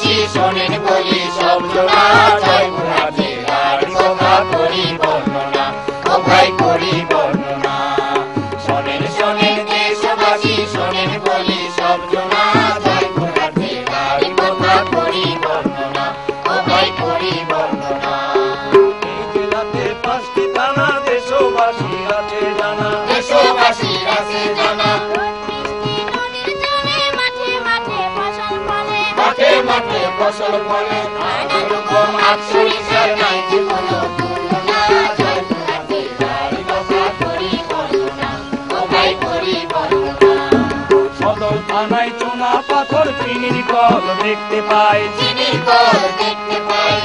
দেশবাসী শোনেন বলি সব জোড়া, জয়পুরহাট জেলার কথা করি বর্ণনা, ও ভাই করি বর্ণনা। শোনেন শোনেন দেশবাসী শোনেন বলি সব জোড়া, জয়পুরহাট জেলার কথা করি বর্ণনা, ও ভাই করি বর্ণনা। এই জেলাতে 5টি থানা, দেশবাসীর আছে জানা, দেশবাসীর আছে জানা। মাঠে মাঠে ফসল ফলে, এরকম আটশোরিশার নাই যে কোনো তুলনা, জয়পুরহাট জেলার কথা করি বর্ণনা, ও ভাই করি বর্ণনা। সদর থানায় চুনা পাথর চিনির কল দেখতে পাই, চিনির কল দেখতে পাই।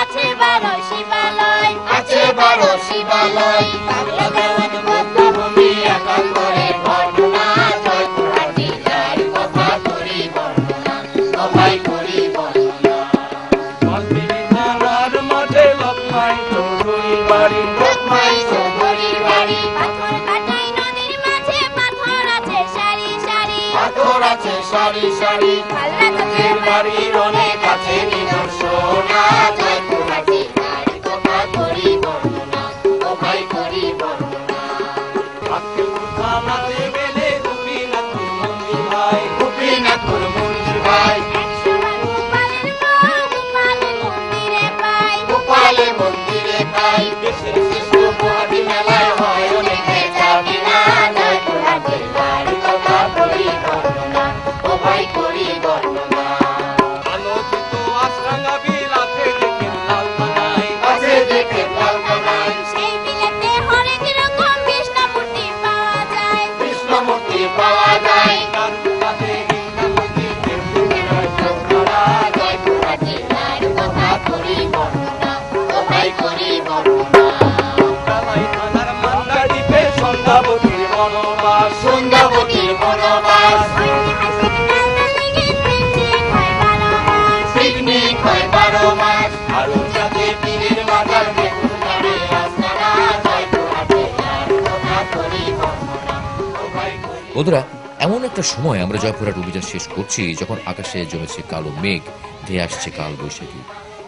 আছে 12 শিবালয়, আছে 12 শিবালয়। বাংলা দেওয়ান বধ্যভূমি একাত্তরে বর্ণনা, জয়পুরহাট জেলার কথা করি বর্ণনা, ও ভাই করি বর্ণনা। মন্দির থানার মাঠে লক্ষ্মাই চৌধুরীর বাড়ি, লোকমাই চৌধুরীর বাড়ি। পাথর কাটাই নদীর মাঝে পাথর আছে সারি সারি, পাথর আছে সারি সারি। পাল্লা চোখের বাড়ির অনেক আছে নিদর্শনা, জয়পুরহাট জেলার কথা করি বর্ণনা, ও ভাই করি বর্ণনা। আক্কেলপুর থানাতে গেলে গোপীনাথপুর মন্দির ভাই, গোপীনাথপুর মন্দির ভাই। 100 বার গোপালের মা, গোপালের মন্দিরে পাই। গোপালে মন্দিরে পাই। দেশের শ্রেষ্ঠ পোহাটি মেলায় হয় অনেক বেচা কিনা, জয়পুরহাট জেলার কথা করি বর্ণনা, ও ভাই করি বর্ণনা। আলোচিত আশরাঙ্গা বিল আছে দেখেন লালমানায়, আছে দেখে লালকানায়। সেই বিলেতে হরেক রকম কৃষ্ণমূর্তি পাওয়া যায়। কৃষ্ণমূর্তি পাওয়া যায়। তার কাছে হিন্দু মন্দির দেখতে বেড়ায় জয়পুরহাট জয়পুরহাট জেলার কথা করি বর্ণনা, ও ভাই করি বর্ণনা। কালাই থানার মান্দার দ্বীপে সন্ধ্যাবতীর বনবাস, সন্ধ্যাবতীর বনবাস। ঐতিহাসিক মেলা লেগে পিকনিক হয় 12 মাস। পিকনিক হয় 12 মাস। আরো সাথে পীরের মাজার বেগুন নামে আস্তানা, জয়পুরহাট জেলার কথা করি বর্ণনা, ও ভাই করি। বন্ধুরা, এমন একটা সময় আমরা জয়পুরহাট অভিযান শেষ করছি যখন আকাশে জমেছে কালো মেঘ, ধেয়ে আসছে কাল বৈশাখী।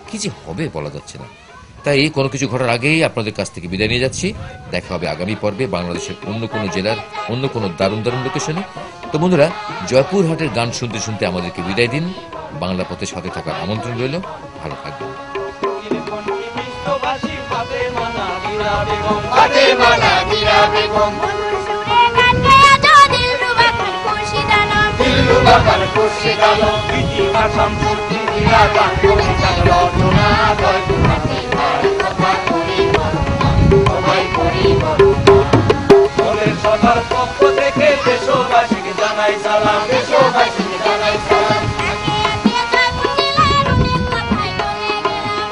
কি যে হবে বলা যাচ্ছে না। তাই কোনো কিছু ঘটার আগেই আপনাদের কাছ থেকে বিদায় নিয়ে যাচ্ছি। দেখা হবে আগামী পর্বে বাংলাদেশের অন্য কোনো জেলার অন্য কোনো দারুণ দারুণ লোকেশনে। তো বন্ধুরা, জয়পুরহাটের গান শুনতে শুনতে আমাদেরকে বিদায় দিন। বাংলা পথের সাথে থাকার আমন্ত্রণ রইল। ভালো থাকবেন। বিশ্ববাসী ফাতেমা নাদিরা বেগম, ফাতেমা নাদিরা বেগম। মধুর সুরে গান গায়া যা দিলরুবা খান খুরশিদ আলম। দিলরুবা খান খুরশিদ আলম। ইতিহাস সম্পর্কে দিলা গান কবিতার রচনা, জয়পুরহাট জেলার কথা করি বর্ণনা, ও ভাই করি বর্ণনা। ওদের সবার পক্ষ থেকে দেশবাসীকে জানাই সালাম, দেশবাসীকে জানাই সালাম। একে একে জয়পুর জেলার অনেক কথাই বলে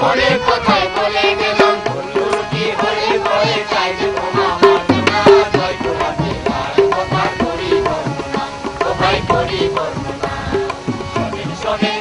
অনেক কথাই বলে গেলাম। গেলাম। বন্ধুটি হলে পরে চাইবে ক্ষমা মার্জনা, জয়পুরহাট জেলার কথা করি বর্ণনা, ও ভাই করি বর্ণনা। শোনেন শোনেন